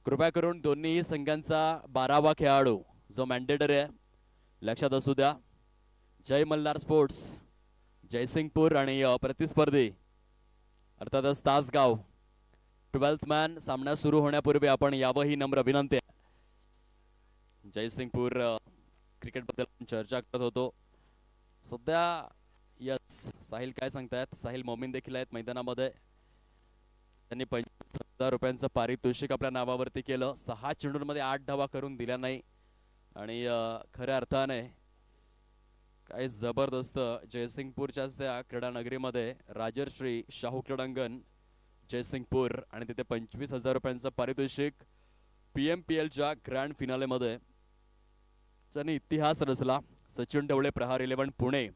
कृपया करून दोन्ही संघांचा 12वा खेळाडू जो मॅन्डेटरी आहे लक्षात असू द्या. जय मल्हार स्पोर्ट्स जयसिंगपूर आणि प्रतिस्पर्धी अर्थातच तासगाव 12th मॅन सामना सुरू होण्यापूर्वी आपण यावं ही नम्र विनंती आहे. जयसिंगपूर क्रिकेट बद्दल चर्चा करत होतो सध्या. यस साहिल काय सांगतायत? साहिल मोमीन देखील आहेत मैदानामध्ये. त्यांनी 25,000 रुपयांचं पारितोषिक आपल्या नावावरती केलं. 6 चेंडूंमध्ये 8 धावा करून दिल्या नाही आणि खऱ्या अर्थाने काय जबरदस्त जयसिंगपूरच्या त्या क्रीडा नगरीमध्ये राजर्षी शाहू क्रीडांगण जयसिंगपूर आणि तिथे 25,000 रुपयांचं पारितोषिक. PMPLच्या ग्रँड फिनालेमध्ये ज्यांनी इतिहास रचला. सचिन ढवळे प्रहार 11 पुणे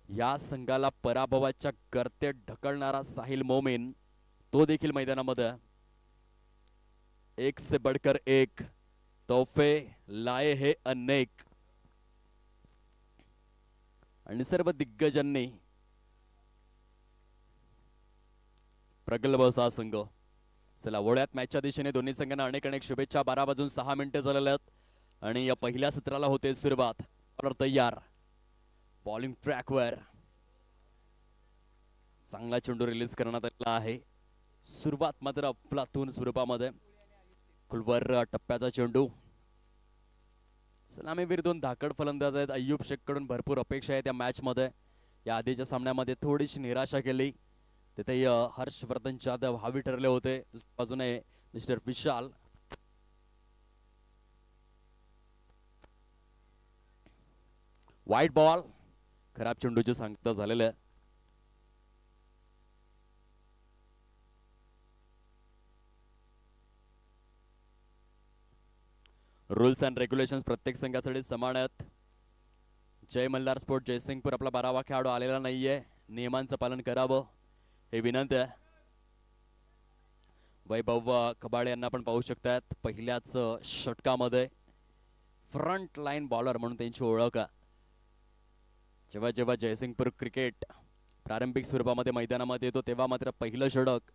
या संघाला पराभवाच्या गर्तेत ढकलणारा साहिल मोमीन तो देखील मैदानामध्ये. एक से बढ़कर एक तोहफे लाए हे अनेक आणि सर्व दिग्गजांनी प्रगल्भ असा संघ. चला वळ्यात मॅचच्या दिशेने दोन्ही संघांना अनेक अनेक शुभेच्छा. 12 वाजून 6 मिनिटे झालेले आहेत आणि या पहिल्या सत्राला होते सुरुवात. बॉलर तयार, बॉलिंग ट्रॅकवर. चांगला चेंडू रिलीज करण्यात आलेला आहे. सुरुवात मात्र अफलातून स्वरूपामध्ये. कुलवर टप्प्याचा चेंडू. सलामीवीर दोन धाकड फलंदाज आहेत. अय्यूब शेख कडून भरपूर अपेक्षा आहेत या मॅच मध्ये. या आधीच्या सामन्यामध्ये थोडीशी निराशा केली. तिथे हर्षवर्धन जाधव हावी ठरले होते. दुसऱ्या बाजूने मिस्टर विशाल. White ball. खराब चेंडूचे सांगता झालेले आहे. रूल्स अँड रेग्युलेशन्स प्रत्येक संघासाठी समान आहेत. जय मल्हार स्पोर्ट जयसिंगपूर आपला 12वा खेळाडू आलेला नाहीये. नियमांचं पालन करावं हे विनंती आहे. वैभव कबाळे यांना आपण पाहू शकतात पहिल्याच षटकामध्ये. फ्रंट लाईन बॉलर म्हणून त्यांची ओळख आहे. जेव्हा जेव्हा जयसिंगपूर क्रिकेट प्रारंभिक स्वरूपामध्ये मैदानामध्ये येतो तेव्हा मात्र पहिलं षटक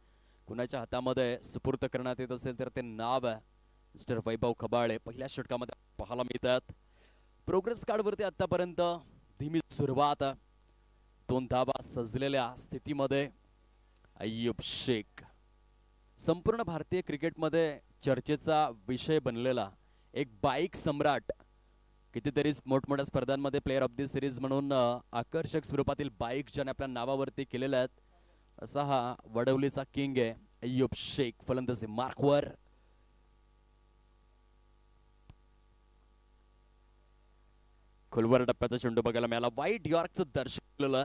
कुणाच्या हातामध्ये सुपूर्त करण्यात येत असेल तर ते नाव आहे मिस्टर वैभव खबाळे. पहिल्या षटकामध्ये पाहायला मिळतात. प्रोग्रेस कार्डवरती आतापर्यंत धीमी सुरुवात. 2 धावा सजलेल्या स्थितीमध्ये अय्यूब शेख. संपूर्ण भारतीय क्रिकेटमध्ये चर्चेचा विषय बनलेला एक बाईक सम्राट. कितीतरी मोठमोठ्या स्पर्धांमध्ये प्लेअर ऑफ द सिरीज म्हणून आकर्षक स्वरूपातील बाईक ज्याने आपल्या नावावरती केलेल्या आहेत असा हा वडवलीचा किंग आहे अय्यूब शेख. फलंदाजी मार्कवर. खुलवर टप्प्याचा चेंडू बघायला मिळाला. व्हाईट यॉर्कचं दर्शवलेलं.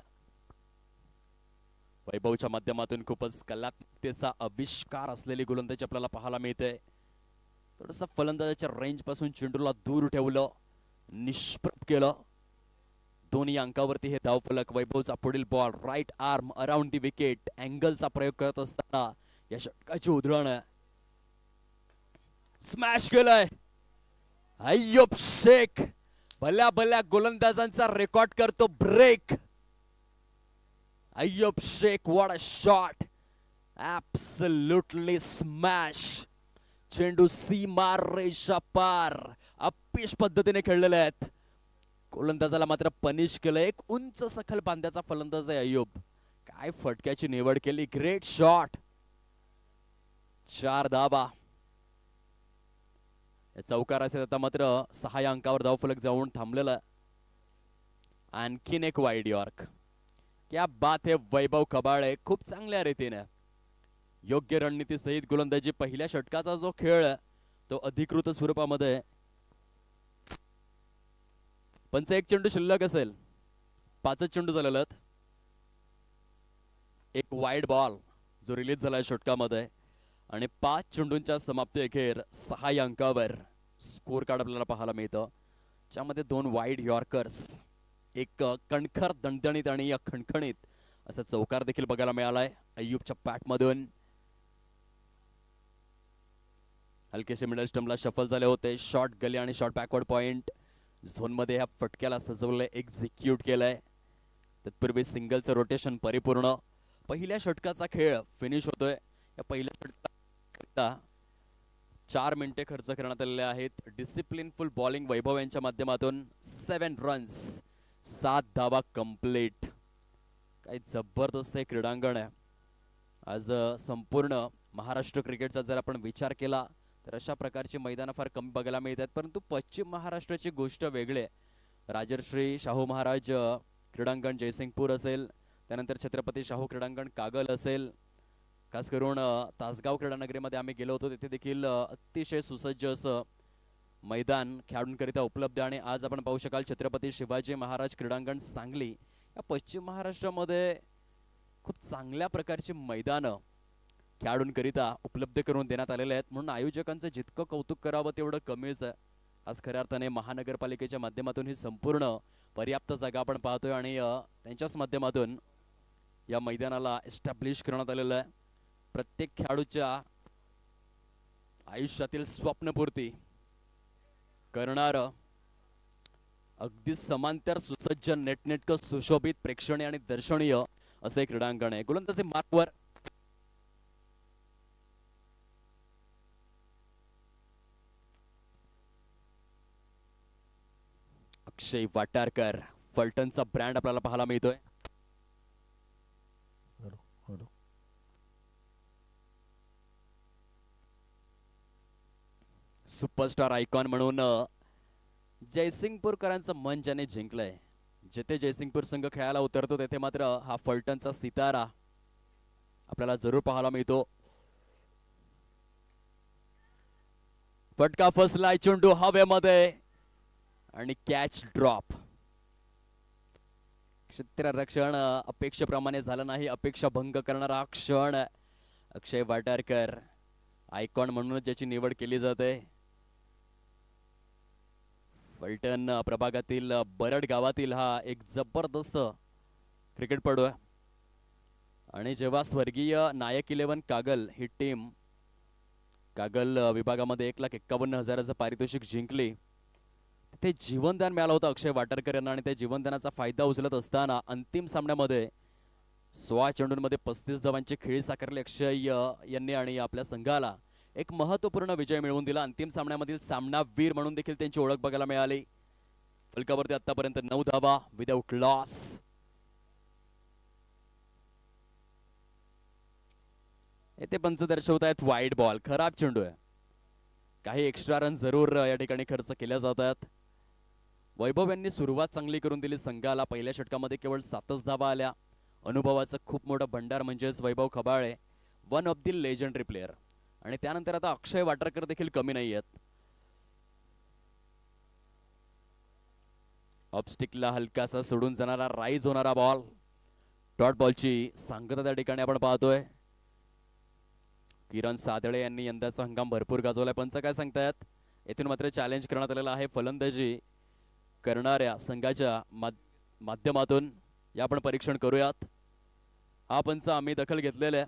वैभवच्या माध्यमातून खूपच कलात्मकतेचा आविष्कार असलेली गोलंदाजी आपल्याला पाहायला मिळते. थोडंसं फलंदाजाच्या रेंज पासून चेंडूला दूर ठेवलं, निष्प्रभ केलं. दोन्ही अंकावरती हे धावफलक. वैभवचा पुढील ball right arm around the wicket अँगलचा प्रयोग करत असताना या षटकाची उधळण. स्मॅश केलंय अय्यूब शेख. भल्या भल्या गोलंदाजांचा रेकॉर्ड करतो break. Ayyub Sheikh what a shot. Absolutely smash. चेंडू सीमा रेषा पार अप्पिश पद्धतीने खेळलेले आहेत. गोलंदाजाला मात्र पनिश केलं. एक उंच सखल बांध्याचा फलंदाज आहे अय्यूब. काय फटक्याची निवड केली. Great shot. 4 धावा. चौकार असेल आता मात्र 6 या अंकावर धावफलक जाऊन थांबलेला. आणखीन एक वाईड यॉर्क. क्या बात है वैभव खबाळे. खूप चांगल्या रीतीने योग्य रणनीती सहित गोलंदाजी. पहिल्या षटकाचा जो खेळ तो अधिकृत स्वरूपामध्ये. पंच एक चेंडू शिल्लक असेल. 5 चेंडू झालेले आहेत. एक वाईड बॉल जो रिलीज झालाय षटकामध्ये आणि 5 चेंडूंच्या समाप्ती अखेर 6 या अंकावर स्कोर कार्ड आपल्याला पाहायला मिळतं. ज्यामध्ये 2 वाईड यॉर्कर्स, एक कणखर दणदणीत आणि खणखणीत असा चौकार देखील बघायला मिळालाय अय्यूबच्या पॅटमधून. हलकेसे मिडल स्टंपला शफल झाले होते. शॉर्ट गली आणि शॉर्ट बॅकवर्ड पॉइंट झोन मध्ये ह्या फटक्याला सजवलंय, एक्झिक्यूट केलंय. तत्पूर्वी सिंगलचं रोटेशन परिपूर्ण. पहिल्या षटकाचा खेळ फिनिश होतोय. या पहिल्या षटकात 4 मिनिटे खर्च करण्यात आलेले आहेत. डिसिप्लिनफुल बॉलिंग वैभव यांच्या माध्यमातून 7 रन्स, 7 धावा कंप्लीट. काय जबरदस्त हे क्रीडांगण आहे. आज संपूर्ण महाराष्ट्र क्रिकेटचा जर आपण विचार केला तर अशा प्रकारची मैदानं फार कमी बघायला मिळतात. परंतु पश्चिम महाराष्ट्राची गोष्ट वेगळी आहे. राजर्षी शाहू महाराज क्रीडांगण जयसिंगपूर असेल, त्यानंतर छत्रपती शाहू क्रीडांगण कागल असेल, खास करून तासगाव क्रीडानगरीमध्ये आम्ही गेलो होतो. तिथे देखील अतिशय सुसज्ज असं मैदान खेळाडूंकरिता उपलब्ध. आणि आज आपण पाहू शकाल छत्रपती शिवाजी महाराज क्रीडांगण सांगली या पश्चिम महाराष्ट्रामध्ये खूप चांगल्या प्रकारची मैदानं खेळाडूंकरिता उपलब्ध करून देण्यात आलेले आहेत. म्हणून आयोजकांचं जितकं कौतुक करावं तेवढं कमीच आहे. आज खऱ्या अर्थाने महानगरपालिकेच्या माध्यमातून ही संपूर्ण पर्याप्त जागा आपण पाहतोय आणि त्यांच्याच माध्यमातून या मैदानाला एस्टॅब्लिश करण्यात आलेलं आहे. प्रत्येक खेळाडूच्या आयुष्यातील स्वप्नपूर्ती करणार अगदी समांतर सुसज्ज नेटनेटकं सुशोभित प्रेक्षणीय आणि दर्शनीय असे क्रीडांगण आहे. गोलंदाजी मार्कवर अक्षय वाटारकर, फलटणचा ब्रँड आपल्याला पाहायला मिळतोय. सुपरस्टार आयकॉन म्हणून जयसिंगपूरकरांचं मन ज्याने जिंकलंय. जिथे जयसिंगपूर संघ खेळायला उतरतो तेथे मात्र हा फलटणचा सितारा आपल्याला जरूर पाहायला मिळतो. फटका फसलाय, चेंडू हवेमध्ये आणि कॅच ड्रॉप. क्षेत्ररक्षण अपेक्षेप्रमाणे झालं नाही. अपेक्षा भंग करणारा क्षण. अक्षय वाटारकर आयकॉन म्हणून ज्याची निवड केली जाते. फलटण प्रभागातील बरड गावातील हा एक जबरदस्त क्रिकेटपटू आहे. आणि जेव्हा स्वर्गीय नायक 11 कागल ही टीम कागल विभागामध्ये 1,51,000चं पारितोषिक जिंकली, ते जीवनदान मिळालं होतं अक्षय वाटारकर यांना. आणि त्या जीवनदानाचा फायदा उचलत असताना अंतिम सामन्यामध्ये 16 चेंडूंमध्ये 35 धावांची खेळी साकारली अक्षय यांनी आणि आपल्या संघाला एक महत्त्वपूर्ण विजय मिळवून दिला. अंतिम सामन्यामधील सामनावीर म्हणून देखील त्यांची ओळख बघायला मिळाली. फलकावरती आतापर्यंत 9 धावा विदाउट लॉस. येथे पंच दर्शवतायत वाईड बॉल, खराब चेंडू आहे. काही एक्स्ट्रा रन जरूर या ठिकाणी खर्च केल्या जातात. वैभव यांनी सुरुवात चांगली करून दिली संघाला. पहिल्या षटकामध्ये केवळ 7च धावा आल्या. अनुभवाचं खूप मोठं भंडार म्हणजेच Vaibhav Khabale, one of the legendary player. आणि त्यानंतर आता अक्षय वाटारकर देखील कमी नाही आहेत. ऑफस्टिकला हलकासा सोडून जाणारा राईज होणारा बॉल. डॉट बॉलची सांगता त्या ठिकाणी आपण पाहतोय. किरण सादळे यांनी यंदाचा हंगाम भरपूर गाजवलाय. पंच काय सांगतायत? येथून मात्र चॅलेंज करण्यात आलेला आहे. फलंदाजी करणाऱ्या संघाच्या माध्यमातून या आपण परीक्षण करूयात. हा पंच आम्ही दखल घेतलेला आहे.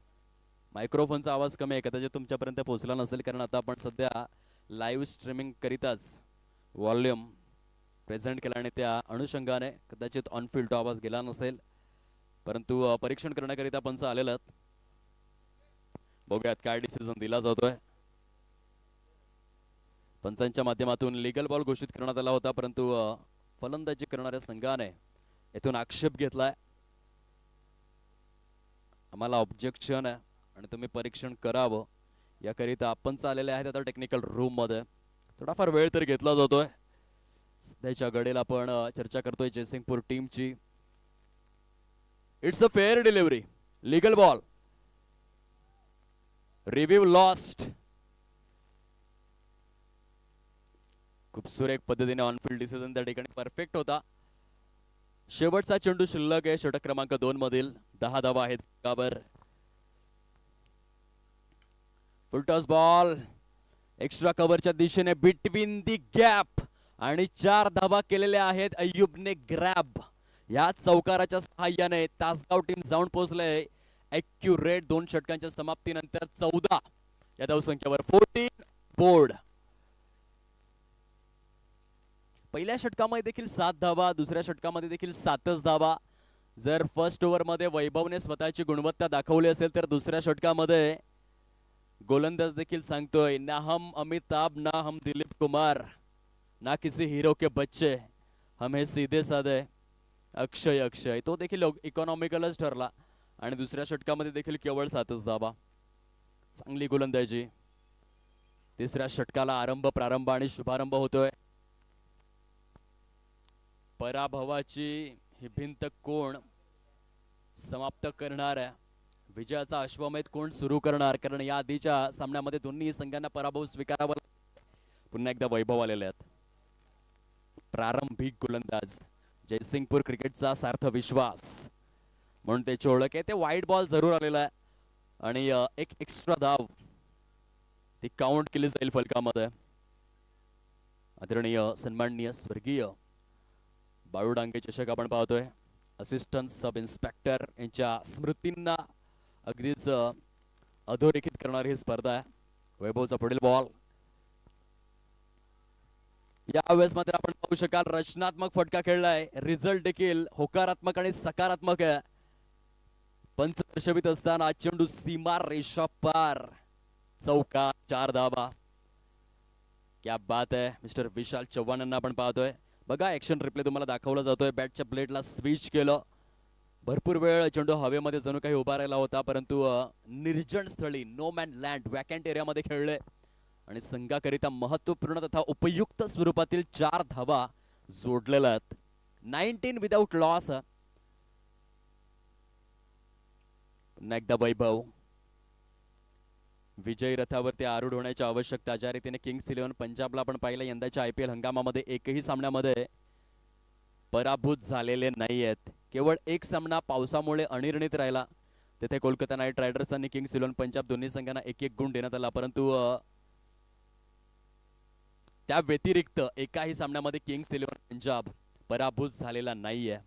मायक्रोफोनचा आवाज कमी आहे, कदाचित तुमच्यापर्यंत पोहोचला नसेल, कारण आता आपण सध्या लाईव्ह स्ट्रीमिंग करिताच व्हॉल्यूम प्रेझेंट केला आणि त्या अनुषंगाने कदाचित ऑनफिल्ड आवाज गेला नसेल. परंतु परीक्षण करण्याकरिता पंच आलेला आहेत. बघूयात काय डिसिजन दिला जातोय. पंचांच्या माध्यमातून लीगल बॉल घोषित करण्यात आला होता, परंतु फलंदाजी करणाऱ्या संघाने येथून आक्षेप घेतलाय. आम्हाला ऑब्जेक्शन आहे आणि तुम्ही परीक्षण करावं याकरिता पंच आलेले आहेत आता टेक्निकल रूम मध्ये. थोडाफार वेळ तर घेतला जातोय. सध्याच्या घडीला आपण चर्चा करतोय जयसिंगपूर टीमची. It's a fair delivery, legal ball, review lost. खूप सुरेख पद्धतीने ऑनफिल्ड डिसिजन त्या ठिकाणी परफेक्ट होता. शेवटचा चेंडू शिल्लक आहे षटक क्रमांक 2 मधील. 10 धावा आहेत काबर. फुलटॉस बॉल एक्स्ट्रा कव्हरच्या दिशेने बिटवीन दी गॅप आणि 4 धावा केलेल्या आहेत अय्यूबने ग्रॅब. या चौकाराच्या सहाय्याने तासगाव टीम जाऊन पोहोचले ॲक्युरेट 2 षटकांच्या समाप्तीनंतर 14 या धावसंख्येवर. 14 बोर्ड. पहिल्या षटकामध्ये देखील 7 धावा, दुसऱ्या षटकामध्ये देखील 7च धावा. जर फर्स्ट ओव्हर मध्ये वैभवने स्वतःची गुणवत्ता दाखवली असेल तर दुसऱ्या षटकामध्ये गोलंदाज देखील सांगतोय, ना हम अमिताभ ना हम दिलीप कुमार ना किसी हीरो के बच्चे, हम हे सीधे साधे अक्षय अक्षय. तो देखील इकॉनॉमिकलच ठरला आणि दुसऱ्या षटकामध्ये देखील केवळ 7च धाबा. चांगली गोलंदाजी. तिसऱ्या षटकाला प्रारंभ आणि शुभारंभ होतोय. पराभवाची ही भिंत कोण समाप्त करणार आहे, विजयाचा अश्वमेध कोण सुरू करणार, कारण या आधीच्या सामन्यामध्ये दोन्ही संघांना पराभव स्वीकारावा. पुन्हा एकदा वैभव आलेले आहेत. प्रारंभिक गोलंदाज जयसिंगपूर क्रिकेटचा सार्थ विश्वास म्हणून त्याची ओळख आहे. ते व्हाईट बॉल जरूर आलेला आहे आणि एक एक्स्ट्रा धाव ती काउंट केली जाईल फलकामध्ये. आदरणीय सन्माननीय स्वर्गीय बाळू डांगे चषक आपण पाहतोय. असिस्टंट सब इन्स्पेक्टर यांच्या स्मृतींना अगदीच अधोरेखित करणारी ही स्पर्धा आहे. वैभवचा पुढील बॉल. यावेळेस मात्र आपण पाहू शकाल रचनात्मक फटका खेळलाय. रिझल्ट देखील होकारात्मक आणि सकारात्मक आहे. पंच दर्शवित असताना चेंडू सीमा रेषा पार, चौका, 4 धावा. क्या बात आहे. मिस्टर विशाल चव्हाण यांना आपण पाहतोय. बघा ऍक्शन रिप्ले तुम्हाला दाखवला जातोय. बॅटच्या ब्लेडला स्विच केलं. भरपूर वेळ चेंडू हवेमध्ये जणू काही उभा राहिला होता, परंतु निर्जन स्थळी नो मॅन लँड वॅकंट एरियामध्ये खेळले आणि संघाकरिता महत्वपूर्ण तथा उपयुक्त स्वरूपातील 4 धावा जोडलेल्या आहेत. 19 विदाउट लॉस. पुन्हा एकदा वैभव. विजयी रथावरती आरूढ होण्याची आवश्यकता. ज्या रीतीने किंग्स 11 पंजाबला आपण पाहिलं यंदाच्या IPL हंगामामध्ये एकही सामन्यामध्ये पराभूत झालेले नाही आहेत. केवळ एक सामना पावसामुळे अनिर्णित राहिला. तेथे कोलकाता नाईट रायडर्स आणि किंग्स 11 पंजाब दोन्ही संघांना 1-1 गुण देण्यात आला, परंतु त्या व्यतिरिक्त एकाही सामन्यामध्ये किंग्स 11 पंजाब पराभूत झालेला नाहीये.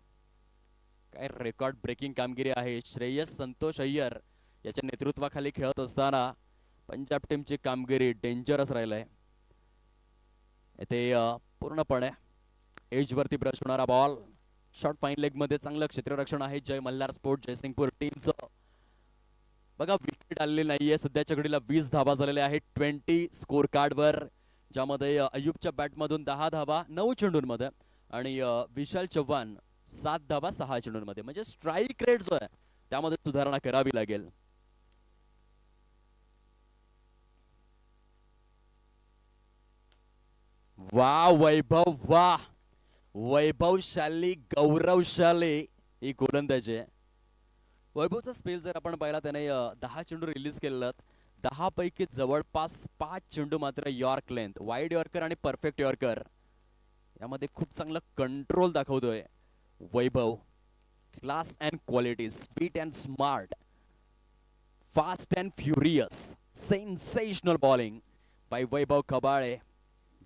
काय रेकॉर्ड ब्रेकिंग कामगिरी आहे. श्रेयस संतोष अय्यर याच्या नेतृत्वाखाली खेळत असताना पंजाब टीमची कामगिरी डेंजरस राहिलंय. येथे पूर्णपणे एज वरती ब्रश होणारा बॉल. शॉर्ट फाईन लेग मध्ये चांगलं क्षेत्ररक्षण आहे जय मल्हार स्पोर्ट जयसिंगपूर टीमचं. बघा विकेट आलेली नाहीये. सध्याच्या घडीला 20 धावा झालेल्या आहेत 20 स्कोर कार्ड वर, ज्यामध्ये अयुबच्या बॅटमधून 10 धावा 9 चेंडूंमध्ये आणि विशाल चव्हाण 7 धावा 6 चेंडूंमध्ये. म्हणजे स्ट्राईक रेट जो आहे त्यामध्ये सुधारणा करावी लागेल. वा वैभव, वा वैभवशाली गौरवशाली ही गोलंदाजी आहे. वैभवचा स्पेल जर आपण पाहिला त्याने 10 चेंडू रिलीज केलेत. 10 पैकी जवळपास 5 चेंडू मात्र यॉर्क लेंथ, वाईड यॉर्कर आणि परफेक्ट यॉर्कर यामध्ये खूप चांगला कंट्रोल दाखवतोय Vaibhav. Class and quality, speed and smart, fast and furious, sensational bowling by Vaibhav Khabale.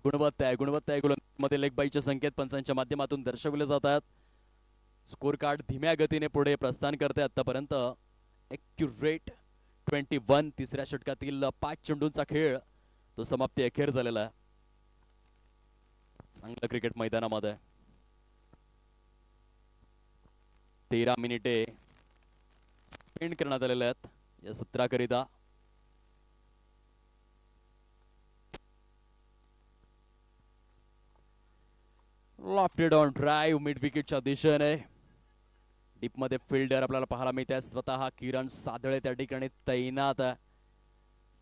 गुणवत्ता आहे गोलंदाजीमध्ये लेग बाईचे संकेत पंचांच्या माध्यमातून दर्शवले जातात. स्कोर कार्ड धीम्या गतीने पुढे प्रस्थान करते. आतापर्यंत एक्युरेट 21. तिसऱ्या षटकातील 5 चेंडूंचा खेळ तो समाप्ती अखेर झालेला आहे. चांगलं क्रिकेट मैदानामध्ये 13 मिनिटे स्पेंड करण्यात आलेले आहेत या सत्राकरिता. लॉफ्टेड ऑन ड्राइव्ह मिड विकेटच्या दिशेने. डीप मध्ये फिल्डर आपल्याला पाहायला मिळते. स्वतः किरण सादळे त्या ठिकाणी तैनात.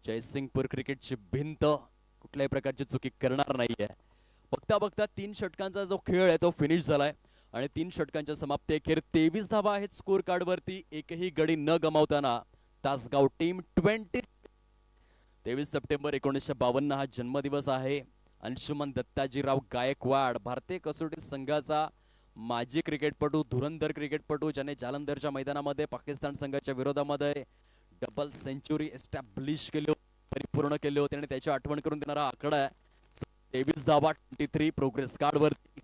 जयसिंगपूर क्रिकेटची भिंत कुठल्याही प्रकारची चुकी करणार नाहीये. बघता बघता 3 षटकांचा जो खेळ आहे तो फिनिश झालाय आणि 3 षटकांच्या समाप्ती अखेर 23 धावा आहेत स्कोर कार्ड वरती. एकही गडी न गमावताना तासगाव टीम 23 सप्टेंबर 1952 हा जन्मदिवस आहे. अंशुमन दत्ताजीराव गायकवाड भारतीय कसोटी संघाचा माजी क्रिकेटपटू, धुरंधर क्रिकेटपटू, ज्याने जालंधरच्या मैदानामध्ये पाकिस्तान संघाच्या विरोधामध्ये डबल सेंचुरी एस्टॅब्लिश केली, परिपूर्ण केले होते आणि त्याची आठवण करून देणारा आकडा आहे 23 धावा 23 प्रोग्रेस कार्ड वरती.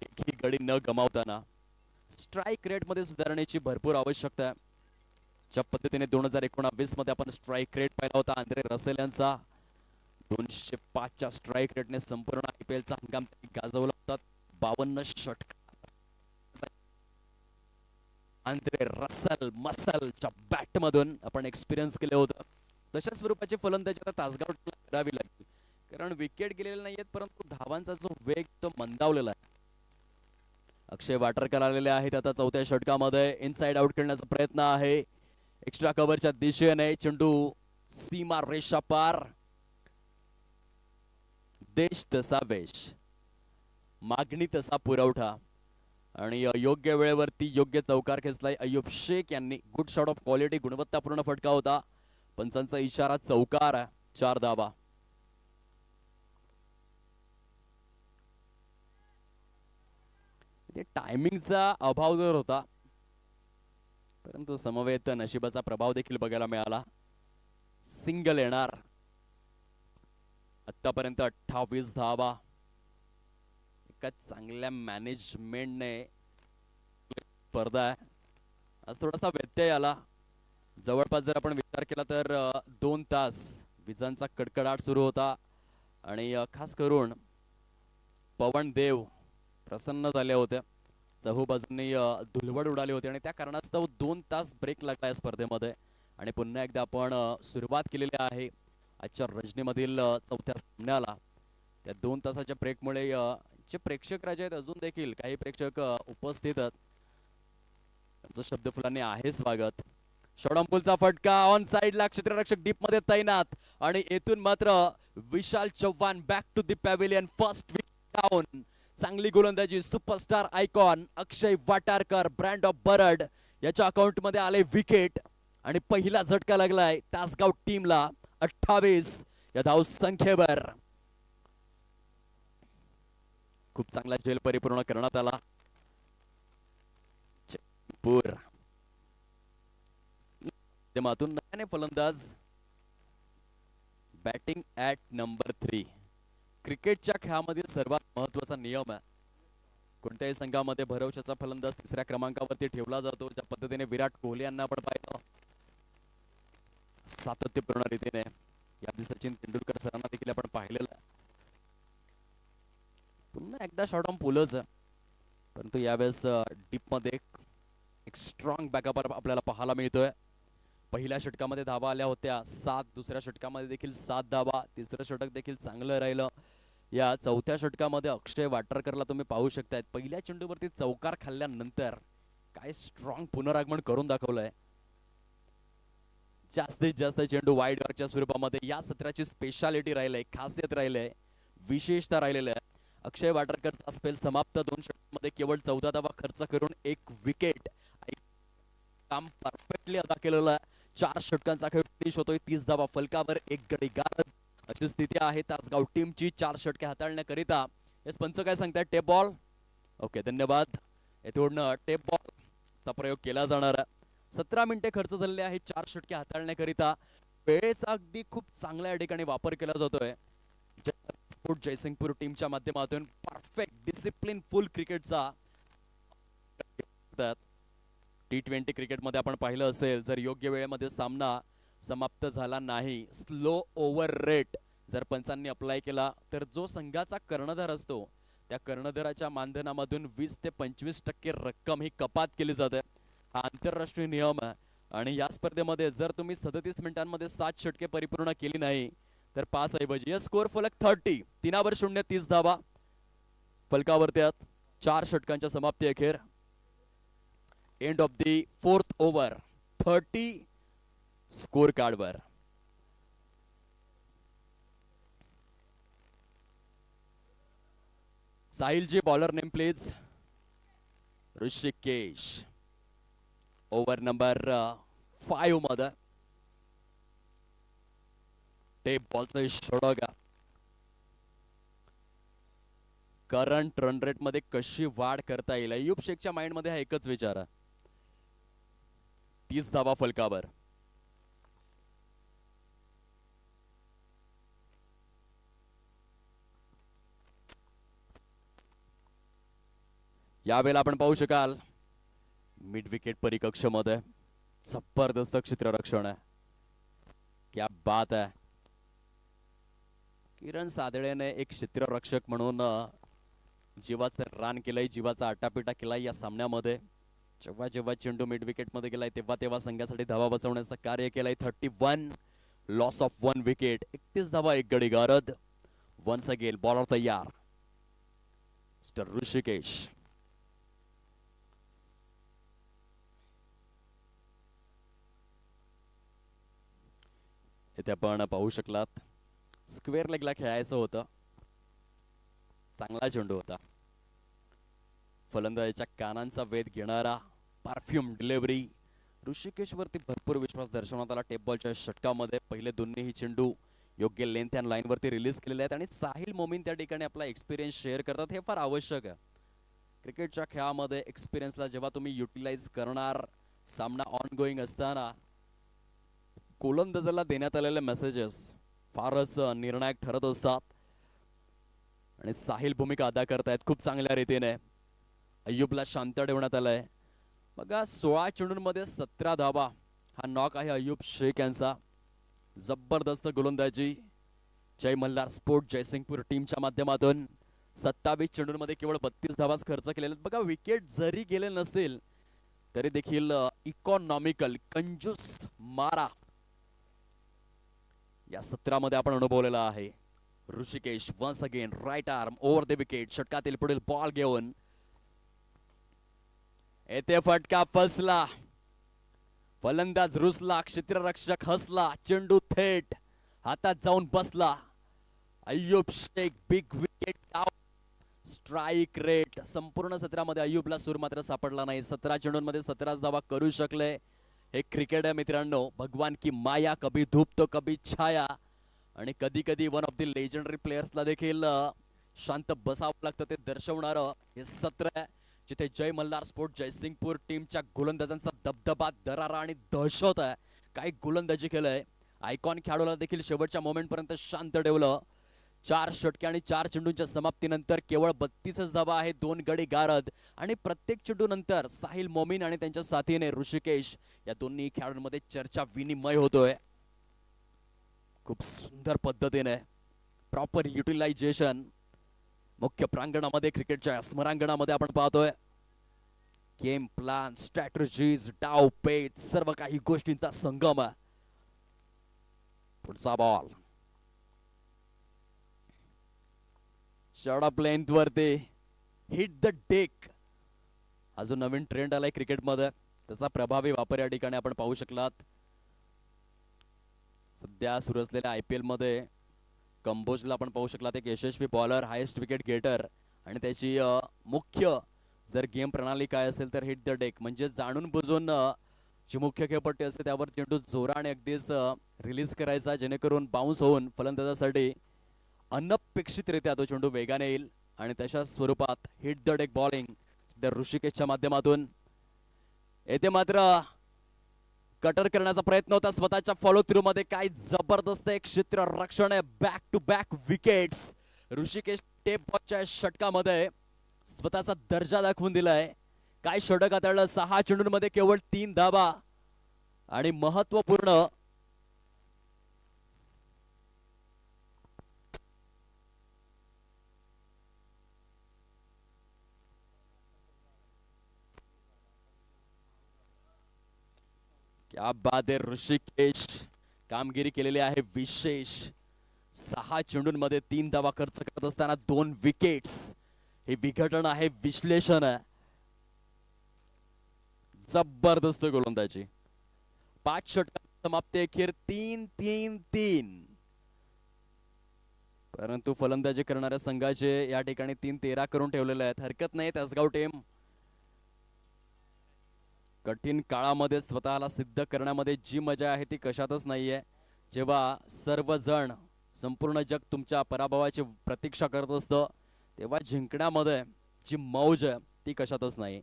एकही गडी न गमावताना स्ट्राईक रेट मध्ये सुधारण्याची भरपूर आवश्यकता आहे. ज्या पद्धतीने 2019 मध्ये आपण स्ट्राईक रेट पाहिला होता आंद्रे रसेल यांचा, 205 च्या स्ट्राईक रेटने संपूर्ण IPL चा हंगाम गाजवला होता. 52 षटक आंद्रे रसेल मसलच्या बॅट मधून आपण एक्सपिरियन्स केले होतं. तशाच स्वरूपाची फलंदाजी आता तासगाव करावी लागेल, कारण विकेट गेलेले नाहीयेत, परंतु धावांचा जो वेग तो मंदावलेला आहे. अक्षय वाटरकर आलेले आहेत आता चौथ्या षटकामध्ये. इनसाइड आउट खेळण्याचा प्रयत्न आहे एक्स्ट्रा कव्हरच्या दिशेने. चेंडू सीमा रेषा पार. देश तसा वेश, मागणी तसा पुरवठा, आणि योग्य वेळेवरती योग्य चौकार खेचलाय अय्यूब शेख यांनी. गुड शॉट ऑफ क्वालिटी, गुणवत्तापूर्ण फटका होता. पंचांचा इशारा चौकार, 4 धावा. टायमिंगचा अभाव जर होता, परंतु समवेत नशिबाचा प्रभाव देखील बघायला मिळाला. सिंगल येणार. आतापर्यंत 28 धावा. एका चांगल्या मॅनेजमेंटने स्पर्धा आहे. आज थोडासा व्यत्यय आला. जवळपास जर आपण विचार केला तर 2 तास विजांचा कडकडाट सुरू होता, आणि खास करून पवन देव प्रसन्न झाले होते. चहूबाजूंनी धुलवड उडाली होती, आणि त्या कारणास्तव 2 तास ब्रेक लागला या स्पर्धेमध्ये. आणि पुन्हा एकदा आपण सुरुवात केलेली आहे आजच्या रजनीमधील चौथ्या सामन्याला. त्या 2 तासाच्या ब्रेकमुळे जे प्रेक्षक राजे आहेत, अजून देखील काही प्रेक्षक उपस्थित आहेत, त्यांचं शब्दफुलांनी आहे स्वागत. षडंपुलचा फटका ऑन साइडला, क्षेत्ररक्षक डीप मध्ये तैनात, आणि येथून मात्र Vishal Chavan back to the pavilion. First wicket down. चांगली गोलंदाजी, superstar icon Akshay Vatarkar, brand of Barad याच्या अकाउंट मध्ये आले विकेट, आणि पहिला झटका लागलाय तासगाव टीमला 28 या धाव संख्येवर. खूप चांगला झेल परिपूर्ण करण्यात आला. माध्यमातून नव्याने फलंदाज बॅटिंग ॲट नंबर 3. क्रिकेटच्या खेळामधील सर्वात महत्वाचा नियम आहे. कोणत्याही संघामध्ये भरवशाचा फलंदाज 3ऱ्या क्रमांकावरती ठेवला जातो. ज्या पद्धतीने विराट कोहली यांना आपण पाहिलं सातत्यपूर्ण रीतीने, याआधी सचिन तेंडुलकर सरांना देखील आपण पाहिलेलं. पुन्हा एकदा शॉट ऑन पुलच, परंतु यावेळेस डीप मध्ये एक स्ट्रॉंग बॅकअप आपल्याला पाहायला मिळतोय. पहिल्या षटकामध्ये धावा आल्या होत्या 7, दुसऱ्या षटकामध्ये देखील 7 धावा. तिसरं षटक देखील चांगलं राहिलं. या चौथ्या षटकामध्ये अक्षय वाटरकरला तुम्ही पाहू शकताय, पहिल्या चेंडूवरती चौकार खाल्ल्यानंतर काय स्ट्रॉंग पुनरागमन करून दाखवलंय. जास्तीत जास्त चेंडू वाईड वर्कच्या स्वरूपामध्ये या सत्राची स्पेशालिटी राहिलंय, खासियत राहिलंय, विशेषता राहिलेलं आहे. अक्षय वाटरकरचा स्पेल समाप्त. 2 षटकामध्ये केवळ 14 धावा खर्च करून 1 विकेट. काम परफेक्टली अदा केलेलं आहे. 4 षटकांचा खेळ फिनिश होतोय. 30 धावा फलकावर, 1 गडी गारद अशी स्थिती आहे तासगाव टीमची 4 षटके हाताळण्याकरिता. एस पंच काय सांगताय? Tape ball. ओके, धन्यवाद. येथून टेप बॉलचा प्रयोग केला जाणार आहे. 17 मिनिटे खर्च झालेले आहेत 4 षटके हाताळण्याकरिता. वेळेचा अगदी खूप चांगला या ठिकाणी वापर केला जातोय. स्पोर्ट जयसिंगपूर टीमच्या माध्यमातून परफेक्ट डिसिप्लिन फुल क्रिकेटचा. T20 क्रिकेटमध्ये आपण पाहिलं असेल, जर योग्य वेळेमध्ये सामना समाप्त झाला नाही, स्लो ओव्हर रेट जर पंचांनी अप्लाय केला, तर जो संघाचा कर्णधार असतो त्या कर्णधाराच्या मानधनामधून 20 ते 25% रक्कम ही कपात केली जाते. हा आंतरराष्ट्रीय नियम आहे. आणि या स्पर्धेमध्ये जर तुम्ही 37 मिनिटांमध्ये 7 षटके परिपूर्ण केली नाही तर 5 ऐवजी या स्कोर फलक 30, 3-0, 30 धावा फलकावरती आहेत. 4 षटकांच्या समाप्ती अखेर. End of the 4th over, 30 score कार्डवर. Sahil ji bowler name please. Rishikesh over number 5 मध्ये टेप बॉलचा षटक. करंट रन रेट मध्ये कशी वाढ करता येईल, अय्यूब शेखच्या माइंड मध्ये हा एकच विचार आहे. 30 धावा फलकावर. यावेळेला आपण पाहू शकाल मिड विकेट परिकक्ष मध्ये जबरदस्त क्षेत्ररक्षण आहे. क्या बात आहे. किरण सादळेने एक क्षेत्ररक्षक म्हणून जीवाचं रान केलंय, जीवाचा आटापिटा केलाय या सामन्यामध्ये. जेव्हा जेव्हा चेंडू मिड विकेट मध्ये गेलाय तेव्हा तेव्हा संघासाठी धावा बसवण्याचं कार्य केलंय. 31 लॉस ऑफ 1 विकेट. 31 धावा, 1 गडी गारद. वन्स अगेन बॉलर तयार, मिस्टर ऋषिकेश. इथे आपण पाहू शकलात स्क्वेअर लेगला खेळायचं होतं. चांगला चेंडू होता. फलंदाजाच्या कानांचा वेध घेणारा परफ्यूम डिलिव्हरी. ऋषिकेशवरती भरपूर विश्वास दर्शवण्यात आला. टेप बॉलच्या षटकामध्ये पहिले दोन्हीही चेंडू योग्य लेंथ अँड लाईनवरती रिलीज केलेले आहेत आणि साहिल मोमीन त्या ठिकाणी आपला एक्सपिरियन्स शेअर करतात. हे फार आवश्यक आहे क्रिकेटच्या खेळामध्ये. एक्सपिरियन्सला जेव्हा तुम्ही युटिलाइज करणार, सामना ऑन गोईंग असताना गोलंदाजाला देण्यात आलेले मेसेजेस फारच निर्णायक ठरत असतात आणि साहिल भूमिका अदा करतायत खूप चांगल्या रीतीने. अय्यूबला शांत ठेवण्यात आलंय. बघा 16 चेंडूंमध्ये 17 धावा हा नॉक आहे अय्यूब शेख यांचा. जबरदस्त गोलंदाजी जय मल्हार स्पोर्ट जयसिंगपूर टीमच्या माध्यमातून. 27 चेंडूंमध्ये केवळ 32 धावाच खर्च केलेले. बघा विकेट जरी गेले नसतील तरी देखील इकॉनॉमिकल कंजूस मारा या सत्रामध्ये आपण अनुभवलेला आहे. Rishikesh once again right arm over the wicket. षटकातील पुढील बॉल घेऊन येथे फटका फसला. फलंदाज रुसला, क्षेत्ररक्षक हसला. चेंडू थेट हातात जाऊन बसला. Ayyub Shaikh big wicket out. Strike rate संपूर्ण सत्रामध्ये अय्यूबला सूर मात्र सापडला नाही. 17 चेंडूंमध्ये 17 धावा करू शकले. हे क्रिकेट आहे मित्रांनो. भगवान की माया, कभी धूप तो कभी छाया. आणि कधी कधी वन ऑफ द लेजेंडरी प्लेयर्सला देखील शांत बसावं लागतं ते दर्शवणारं हे सत्र आहे, जिथे जय मल्हार स्पोर्ट जयसिंगपूर टीमच्या गोलंदाजांचा दबदबा, दरारा आणि दहशत आहे. काय गोलंदाजी केलंय. आयकॉन खेळाडूला देखील शेवटच्या मोमेंटपर्यंत शांत ठेवलं. 4 षटके आणि 4 चेंडूंच्या समाप्तीनंतर केवळ 32 धावा आहे, 2 गडी गारद. आणि प्रत्येक चेंडू नंतर साहिल मोमीन आणि त्यांच्या साथीने ऋषिकेश या दोन्ही खेळाडूंमध्ये चर्चा विनिमय होतोय. खूप सुंदर पद्धतीने प्रॉपर युटिलायझेशन मुख्य प्रांगणामध्ये, क्रिकेटच्या स्मरांगणामध्ये आपण पाहतोय. गेम प्लॅन, स्ट्रॅटेजीज, डाव पेच, सर्व काही गोष्टींचा संगम आहे. पुढचा बॉल शॉर्ट लेंथ वरती हिट द डेक. हा जो नवीन ट्रेंड आलाय क्रिकेटमध्ये त्याचा प्रभावी वापर या ठिकाणी आपण पाहू शकलात. सध्या सुरू असलेल्या IPL मध्ये कंबोजला आपण पाहू शकलात. एक यशस्वी बॉलर, हायेस्ट विकेट गेटर आणि त्याची मुख्य जर गेम प्रणाली काय असेल तर हिट द डेक म्हणजे जाणून बुजून जी मुख्य खेळपट्टी असते त्यावर चेंडू जोराने अगदीच रिलीज करायचा, जेणेकरून बाउन्स होऊन फलंदाजासाठी अनपेक्षितरित्या तो चेंडू वेगाने येईल. आणि तशा स्वरूपात हिट द डेक बॉलिंग ऋषिकेशच्या माध्यमातून येथे मात्र कटर करण्याचा प्रयत्न होता स्वतःच्या फॉलो थ्रू मध्ये. काय जबरदस्त एक क्षेत्र रक्षण आहे. Back to back wickets. Rishikesh टेप बॉलच्या षटकामध्ये स्वतःचा दर्जा दाखवून दिलाय. काय षटक हाताळलं. 6 चेंडूंमध्ये केवळ 3 धावा आणि महत्वपूर्ण क्या बात आहे. ऋषिकेश कामगिरी केलेली आहे विशेष. 6 चेंडूंमध्ये 3 धावा खर्च करत असताना 2 विकेट्स. हे विघटन आहे, विश्लेषण आहे. जबरदस्त गोलंदाजी. 5 षटकात समाप्ती अखेर 3-3-3. परंतु फलंदाजी करणाऱ्या संघाचे या ठिकाणी 3-13 करून ठेवलेले आहेत. हरकत नाही तासगाव टीम कठीण काळामध्ये स्वतःला सिद्ध करण्यामध्ये जी मजा आहे ती कशातच नाहीये. जेव्हा सर्वजण संपूर्ण जग तुमच्या पराभवाची प्रतीक्षा करत असतं तेव्हा जिंकण्यामध्ये जी मौज आहे ती कशातच नाही.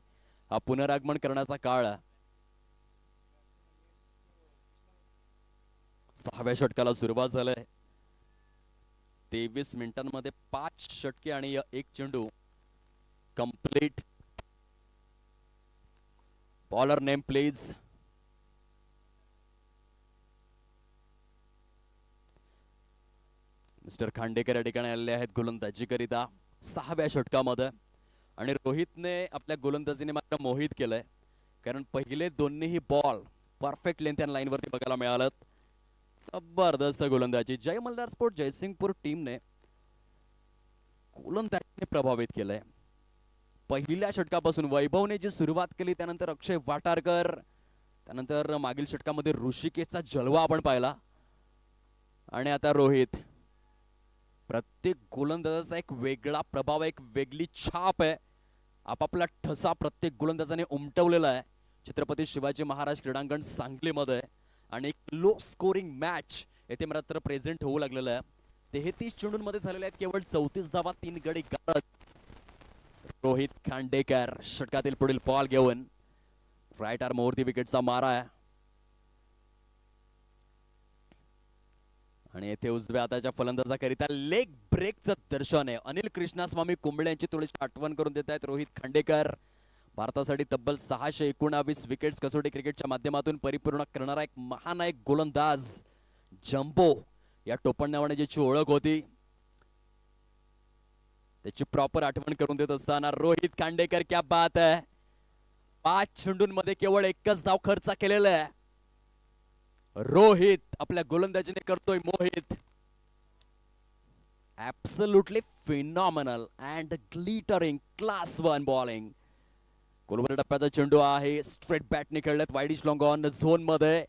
हा पुनरागमन करण्याचा काळ आहे. 6व्या षटकाला सुरुवात झालंय. 23 मिनिटांमध्ये 5 षटके आणि 1 चेंडू complete. Bowler name please. Mister Khandekar या ठिकाणी आलेले आहेत गोलंदाजी करिता 6व्या षटकामध्ये. आणि रोहितने आपल्या गोलंदाजीने मात्र मोहित केलंय, कारण पहिले दोन्हीही ball perfect length and line वरती बघायला मिळालं. जबरदस्त गोलंदाजी. जय मल्हार स्पोर्ट जयसिंगपूर टीमने गोलंदाजीने प्रभावित केलंय. पहिल्या षटकापासून वैभवने जी सुरुवात केली, त्यानंतर अक्षय वाटारकर, त्यानंतर मागील षटकामध्ये ऋषिकेशचा जलवा आपण पाहिला, आणि आता रोहित. प्रत्येक गोलंदाजाचा एक वेगळा प्रभाव, एक वेगळी छाप आहे. आपापला ठसा प्रत्येक गोलंदाजाने उमटवलेला आहे छत्रपती शिवाजी महाराज क्रीडांगण सांगलीमध्ये. आणि एक लो स्कोरिंग मॅच येथे मात्र प्रेझेंट होऊ लागलेलं आहे. 33 चेंडूंमध्ये झालेले आहेत केवळ 34 धावा, 3 गडी बाद. रोहित खांडेकर षटकातील पुढील बॉल घेऊन राईट आर्म वरती विकेटचा मारा आहे. आणि येथे उजव्या हाताच्या फलंदाजाकरिता लेग ब्रेकचं दर्शन आहे. अनिल कृष्णास्वामी कुंबळे यांची थोडीशी आठवण करून देत आहेत रोहित खांडेकर. भारतासाठी तब्बल 619 विकेट्स कसोटी क्रिकेटच्या माध्यमातून परिपूर्ण करणारा एक महानायक गोलंदाज. जम्बो या टोपणनावाने ज्याची ओळख होती, त्याची प्रॉपर आठवण करून देत असताना रोहित खांडेकर, क्या बात आहे. 5 चेंडूंमध्ये केवळ एकच धाव खर्च केलेला आहे. रोहित आपल्या गोलंदाजीने करतोय Mohit. Absolutely phenomenal and glittering class 1 bowling. गोलवर टप्प्याचा चेंडू आहे, स्ट्रेट बॅटने खेळलेत वाईडिश लॉंग ऑन झोन मध्ये.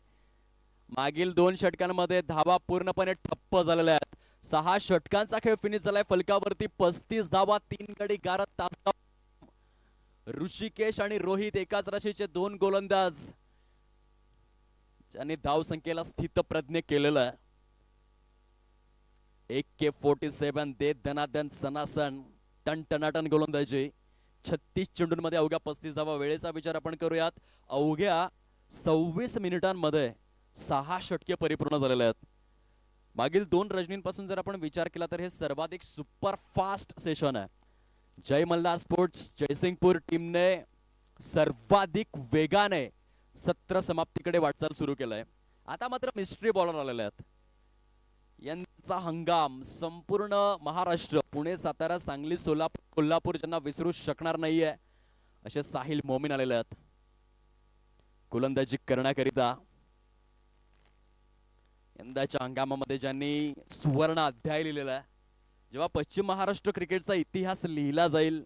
मागील 2 षटकांमध्ये धावा पूर्णपणे ठप्प झालेल्या आहेत. 6 षटकांचा खेळ फिनिश झालाय फलकावरती. 35 धावा, 3 गडी गारद तासगाव. ऋषिकेश आणि रोहित एकाच राशीचे 2 गोलंदाज ज्यांनी धाव संख्येला स्थितप्रज्ञ केलेलं आहे. AK-47 देत धनाधन सनासन टनटनाटन गोलंदाजी. 36 चेंडूंमध्ये अवघ्या 35 धावा. वेळेचा विचार आपण करूयात. अवघ्या 26 मिनिटांमध्ये 6 षटके परिपूर्ण झालेले आहेत. मागील 2 रजनींपासून जर आपण विचार केला तर हे सर्वाधिक सुपर फास्ट सेशन आहे. जय मल्हार स्पोर्ट्स जयसिंगपूर टीमने सर्वाधिक वेगाने सत्र समाप्तीकडे वाटचाल सुरू केलंय. आता मात्र मिस्ट्री बॉलर आलेले आहेत. यांचा हंगाम संपूर्ण महाराष्ट्र, पुणे, सातारा, सांगली, सोलापूर, कोल्हापूर ज्यांना विसरू शकणार नाहीये असे साहिल मोमीन आलेले आहेत गोलंदाजी करण्याकरिता. यंदाच्या हंगामामध्ये ज्यांनी सुवर्ण अध्याय लिहिलेला आहे. जेव्हा पश्चिम महाराष्ट्र क्रिकेटचा इतिहास लिहिला जाईल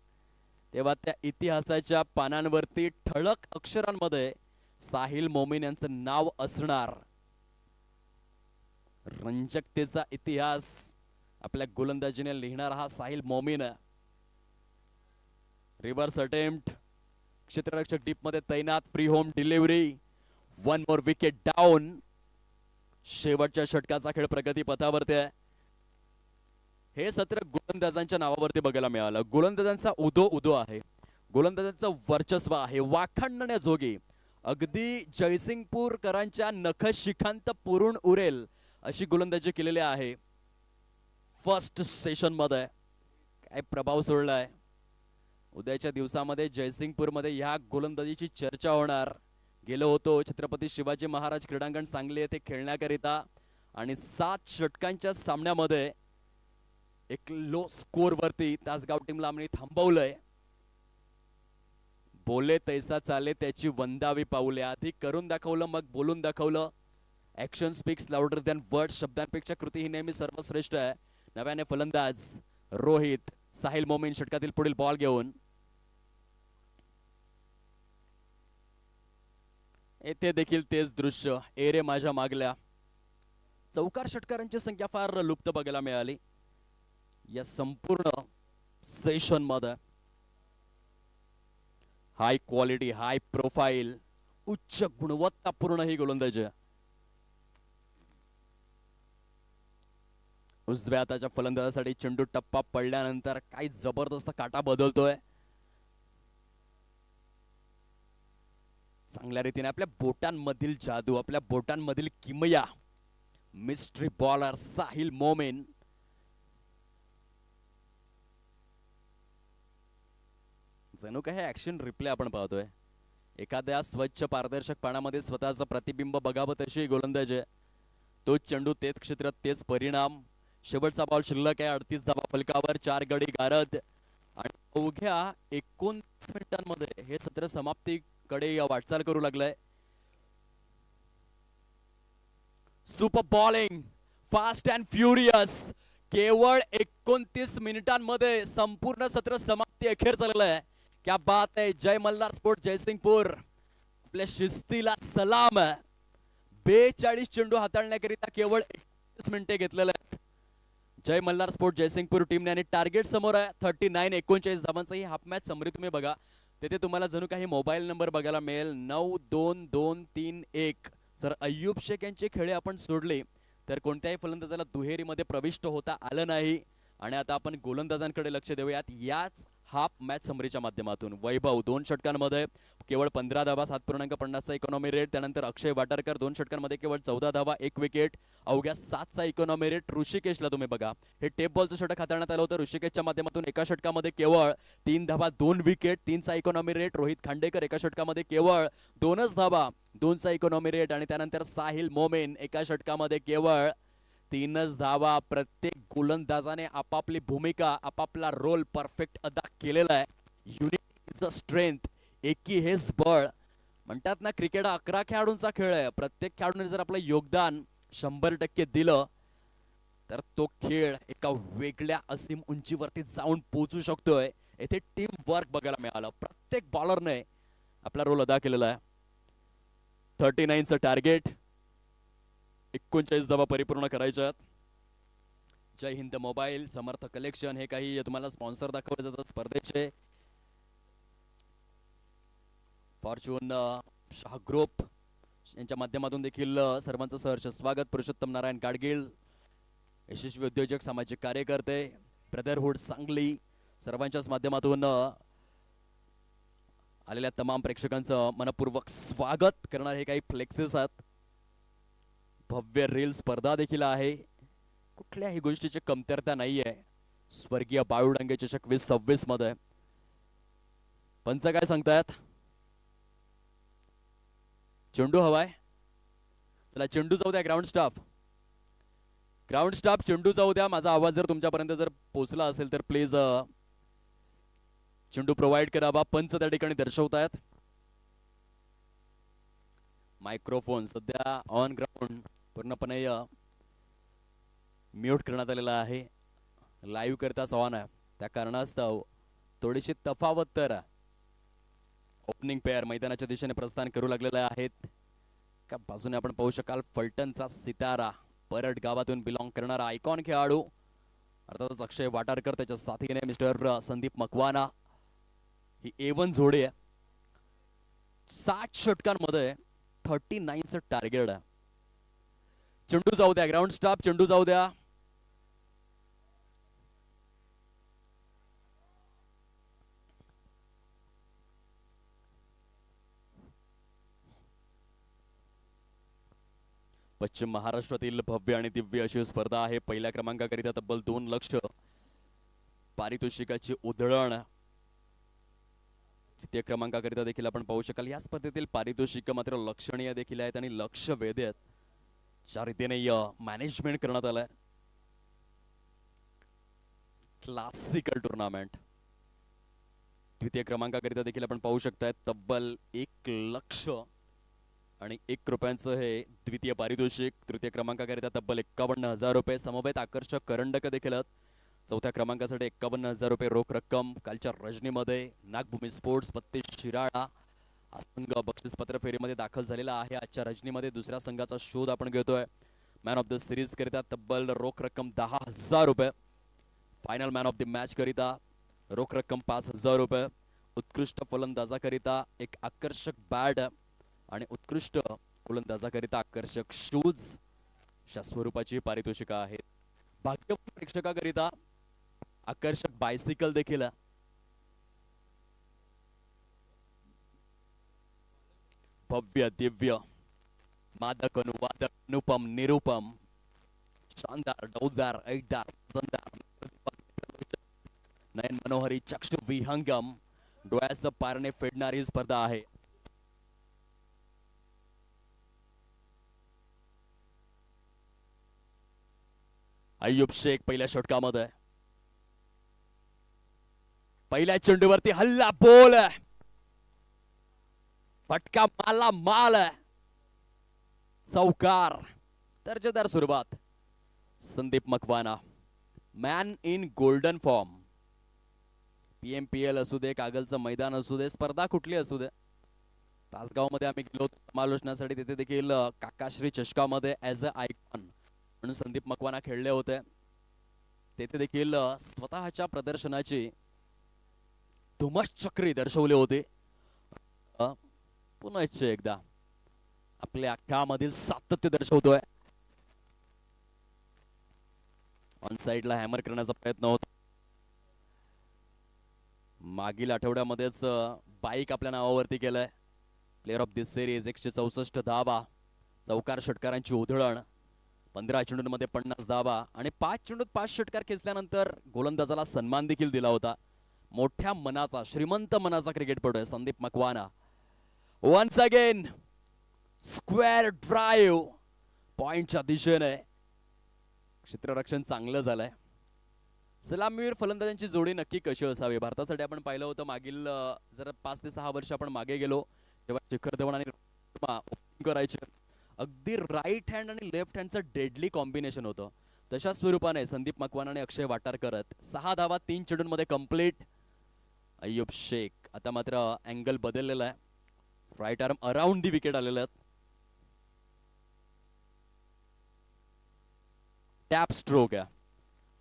तेव्हा त्या इतिहासाच्या पानांवरती ठळक अक्षरांमध्ये साहिल मोमीन यांचं नाव असणार. रंजकतेचा इतिहास आपल्या गोलंदाजीने लिहिणारा हा साहिल मोमीन. रिव्हर्स अटेम्प्ट, क्षेत्ररक्षक डीप मध्ये तैनात, free home delivery, 1 more wicket down. शेवटच्या षटकाचा खेळ प्रगती पथावरती आहे. हे सत्र गोलंदाजांच्या नावावरती बघायला मिळालं. गोलंदाजांचा उदो उदो आहे, गोलंदाजांचं वर्चस्व आहे वाखाणण्याजोगी. अगदी जयसिंगपूरकरांच्या नखशिखांत पुरून उरेल अशी गोलंदाजी केलेली आहे. फर्स्ट सेशन मध्ये काय प्रभाव सोडलाय. उद्याच्या दिवसामध्ये जयसिंगपूरमध्ये ह्या गोलंदाजीची चर्चा होणार. गेलो होतो छत्रपती शिवाजी महाराज क्रीडांगण सांगली येथे खेळण्याकरिता आणि 7 षटकांच्या सामन्यामध्ये एक लो स्कोर वरती तासगाव टीमला आम्ही थांबवलंय. बोले तैसा चाले त्याची वंदावी पाऊले. आधी करून दाखवलं मग बोलून दाखवलं. Action speaks louder than words. शब्दांपेक्षा कृती ही नेहमी सर्वश्रेष्ठ आहे. नव्याने फलंदाज रोहित. साहिल मोमीन षटकातील पुढील बॉल घेऊन. येथे देखील तेच दृश्य. एरे माझ्या मागल्या. चौकार षटकारांची संख्या फार लुप्त बघायला मिळाली या संपूर्ण सेशन मध्ये. हाय क्वालिटी, हाय प्रोफाईल, उच्च गुणवत्तापूर्ण ही गोलंदाजी. उजव्या हाताच्या फलंदाजासाठी चेंडू टप्पा पडल्यानंतर काही जबरदस्त काटा बदलतोय. चांगल्या रीतीने आपल्या बोटांमधील जादू, आपल्या बोटांमधील किमया. Mystery bowler Sahil Momin. जणू काही ऍक्शन रिप्ले आपण पाहतोय. एखाद्या स्वच्छ पारदर्शक पाण्यामध्ये स्वतःचं प्रतिबिंब बघावं तशी गोलंदाजी. तोच चेंडू, तेच क्षेत्र, तेच परिणाम. शेवटचा बॉल शिल्लक आहे. 38 धावा फलकावर, 4 गडी गारद. आणि अवघ्या 29 मिनिटांमध्ये हे सत्र समाप्तीकडे वाटचाल करू लागलंय. Super bowling, fast and furious. केवळ 29 मिनिटांमध्ये संपूर्ण सत्र समाप्ती अखेर झालेलं आहे. क्या बात आहे. जय मल्हार स्पोर्ट जयसिंगपूर, आपल्या शिस्तीला सलाम. 42 चेंडू हाताळण्याकरिता केवळ 31 मिनिटे घेतलेले आहेत. जय मल्हार स्पोर्ट जयसिंगपूर टीमने आणि टार्गेट समोर आहे 39-39 धावांचा. ही हाफ मॅच समरी तुम्ही बघा, तेथे तुम्हाला जणू काही मोबाईल नंबर बघायला मिळेल 9-2-2-3-1. जर अय्यूब शेख यांचे खेळे आपण सोडले तर कोणत्याही फलंदाजाला दुहेरीमध्ये प्रविष्ट होता आलं नाही. आणि आता आपण गोलंदाजांकडे लक्ष देऊयात याच हाफ मॅच समरीच्या माध्यमातून. वैभव 2 षटकांमध्ये केवळ 15 धावा, 7.50चा इकॉनॉमी रेट. त्यानंतर अक्षय वाटारकर 2 षटकांमध्ये केवळ 14 धावा, 1 विकेट, अवघ्या 7चा इकॉनॉमी रेट. ऋषिकेशला तुम्ही बघा, हे टेप बॉलचं षटक हाताळण्यात आलं होतं. ऋषिकेशच्या माध्यमातून एका षटकामध्ये केवळ 3 धावा, 2 विकेट, 3चा इकॉनॉमी रेट. रोहित खांडेकर एका षटकामध्ये केवळ 2च धावा, 2चा इकॉनॉमी रेट. आणि त्यानंतर साहिल मोमेन एका षटकामध्ये केवळ 3च धावा. प्रत्येक गोलंदाजाने आपापली भूमिका, आपापला रोल परफेक्ट अदा केलेला आहे. युनिटी इज अ स्ट्रेंथ, एकी हेच बळ म्हणतात ना. क्रिकेट 11 खेळाडूंचा खेळ आहे. प्रत्येक खेळाडूने जर आपलं योगदान 100% दिलं तर तो खेळ एका वेगळ्या असीम उंचीवरती जाऊन पोहोचू शकतोय. येथे टीम वर्क बघायला मिळालं. प्रत्येक बॉलरने आपला रोल अदा केलेला आहे. 39चं टार्गेट, 39 धावा परिपूर्ण करायच्यात. जय हिंद मोबाईल, समर्थ कलेक्शन हे काही तुम्हाला स्पॉन्सर दाखवले जातात स्पर्धेचे. फॉर्च्यून शाह ग्रुप यांच्या माध्यमातून देखील सर्वांचं सहर्ष स्वागत. पुरुषोत्तम नारायण गाडगीळ, यशस्वी उद्योजक, सामाजिक कार्यकर्ते, ब्रदरहुड सांगली, सर्वांच्याच माध्यमातून आलेल्या तमाम प्रेक्षकांचं मनपूर्वक स्वागत करणार. हे काही फ्लेक्सेस आहेत. भव्य रील स्पर्धा देखील आहे. कुठल्याही गोष्टीची कमतरता नाहीये. स्वर्गीय बाळू डांगे चषक 2026 मध्ये. पंच काय सांगतायत? चेंडू हवाय. चला चेंडू जाऊ द्या. ग्राउंड स्टाफ, ग्राउंड स्टाफ चेंडू जाऊ द्या. माझा आवाज जर तुमच्यापर्यंत जर पोहोचला असेल तर प्लीज चेंडू प्रोव्हाइड करावा. पंच त्या ठिकाणी दर्शवतायत. मायक्रोफोन सध्या ऑन ग्राउंड पूर्णपणे म्यूट करण्यात आलेला आहे. लाईव्ह करताच ऑन आहे. त्या कारणास्तव थोडीशी तफावत तर ओपनिंग पेअर मैदानाच्या दिशेने प्रस्थान करू लागलेले आहेत. का बाजूने आपण पाहू शकाल फलटणचा सितारा, परट गावातून बिलॉंग करणारा आयकॉन खेळाडू अर्थातच अक्षय वाटारकर, त्याच्या साथीने मिस्टर संदीप मकवाना. ही A1 जोडी आहे. 60 षटकांमध्ये 39चं टार्गेट आहे. चेंडू जाऊ द्या. ग्राउंड स्टाफ चेंडू जाऊ द्या. पश्चिम महाराष्ट्रातील भव्य आणि दिव्य अशी स्पर्धा आहे. पहिल्या क्रमांकाकरिता तब्बल 2 लाख पारितोषिकाची उधळण. द्वितीय क्रमांकाकरिता देखील आपण पाहू शकाल या स्पर्धेतील पारितोषिक मात्र लक्षणीय देखील आहेत आणि लक्ष वेध आहेत. ज्या रीतीने मॅनेजमेंट करण्यात आलंय. Classical tournament. द्वितीय क्रमांकाकरिता देखील आपण पाहू शकताय तब्बल 1 लाख आणि 1 रुपयांचं हे द्वितीय पारितोषिक. तृतीय क्रमांकाकरिता तब्बल 51,000 रुपये. समवेत आकर्षक करंडक देखील आहेत. चौथ्या क्रमांकासाठी 51,000 रुपये रोख रक्कम. कालच्या रजनीमध्ये नागभूमी स्पोर्ट्स 32 शिराळा हा संघ बक्षीसपत्र फेरीमध्ये दाखल झालेला आहे. आजच्या रजनीमध्ये दुसऱ्या संघाचा शोध आपण घेतोय. मॅन ऑफ द सिरीज करिता तब्बल रोख रक्कम 10,000 रुपये. Final man of the match करिता रोख रक्कम 5,000 रुपये. उत्कृष्ट फलंदाजाकरिता एक आकर्षक बॅट आणि उत्कृष्ट गोलंदाजाकरिता आकर्षक शूज अशा स्वरूपाची पारितोषिका आहेत. भाग्यवान प्रेक्षकाकरिता आकर्षक बायसिकल देखील. भव्य दिव्य मादक अनुवादक अनुपम निरुपम शानदार डौलदार ऐटदार नयन मनोहरी चक्षु विहंगम डोळ्याचं पारणे फेडणारी स्पर्धा आहे. अय्यूब शेख पहिल्या षटकामध्ये पहिल्या चेंडूवरती हल्ला बोल. फटका माला माल. चौकार दर्जेदार सुरुवात. Sandeep Makwana man in golden form. PMPL असू दे, कागलचं मैदान असू दे, स्पर्धा कुठली असू दे, तासगावमध्ये आम्ही गेलो समालोचनासाठी. तिथे देखील काकाश्री चषकामध्ये ॲज अ आयकॉन म्हणून संदीप मकवाना खेळले होते. तेथे देखील स्वतःच्या प्रदर्शनाची धुमश्चक्री दर्शवली होती. पुन्हा एकदा आपल्या खेळामधील सातत्य दर्शवतोय. ऑन साइडला हॅमर करण्याचा प्रयत्न होता. मागील आठवड्यामध्येच बाईक आपल्या नावावरती केलंय. प्लेअर ऑफ दिस सिरीज 164 धावा, चौकार षटकारांची उधळण, 15 चेंडूंमध्ये 50 धावा आणि 5 चेंडूत 5 षटकार खेचल्यानंतर गोलंदाजाला सन्मान देखील दिला होता. मोठ्या मनाचा, श्रीमंत मनाचा क्रिकेटपटू आहे Sandeep Makwana. Once again square drive पॉइंटच्या दिशेने. क्षेत्ररक्षण चांगलं झालंय. सलामीवीर फलंदाजांची जोडी नक्की कशी असावी भारतासाठी आपण पाहिलं होतं मागील जर 5 ते 6 वर्ष आपण मागे गेलो तेव्हा शिखर धवन आणि ओपनिंग करायचे. अगदी राईट हँड आणि लेफ्ट हँडचं डेडली कॉम्बिनेशन होतं. तशा स्वरूपाने संदीप मकवाना आणि अक्षय वाटार करत 6 धावा 3 चेंडूंमध्ये कंप्लीट. अय्यूब शेख आता मात्र अँगल बदललेला आहे. Right arm around the wicket आलेले आहेत. टॅप स्ट्रोक आहे.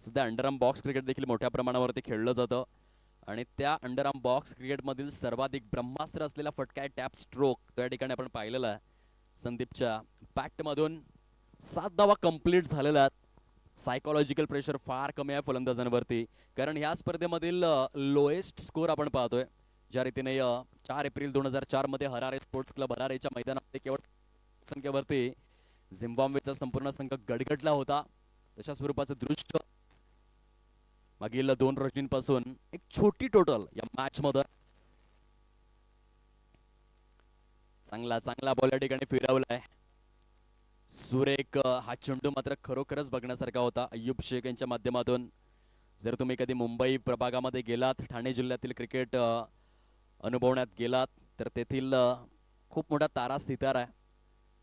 सध्या अंडरआर्म बॉक्स क्रिकेट देखील मोठ्या प्रमाणावरती खेळलं जातं आणि त्या अंडरआर्म बॉक्स क्रिकेटमधील सर्वाधिक ब्रह्मास्त्र असलेला फटका आहे टॅप स्ट्रोक. त्या ठिकाणी आपण पाहिलेला आहे. संदीपच्या बॅटमधून 7 धावा कंप्लीट झालेल्या आहेत. सायकोलॉजिकल प्रेशर फार कमी आहे फलंदाजांवरती, कारण ह्या स्पर्धेमधील लोएस्ट स्कोर आपण पाहतोय. ज्या रीतीने 4 एप्रिल 2004 मध्ये हरारे स्पोर्ट्स क्लब हरारेच्या मैदानामध्ये केवळ संख्येवरती झिम्बाब्वेचा संपूर्ण संघ गडगडला होता, तशा स्वरूपाचं दृश्य मागील 2 रजनींपासून एक छोटी टोटल या मॅच मध्ये. चांगला बॉल या ठिकाणी फिरवलाय. सुरेख हा चेंडू मात्र खरोखरच बघण्यासारखा होता अय्यूब शेख यांच्या माध्यमातून. जर तुम्ही कधी मुंबई प्रभागामध्ये गेलात, ठाणे जिल्ह्यातील क्रिकेट अनुभवण्यात गेलात, तर तेथील खूप मोठा तारा सितारा आहे.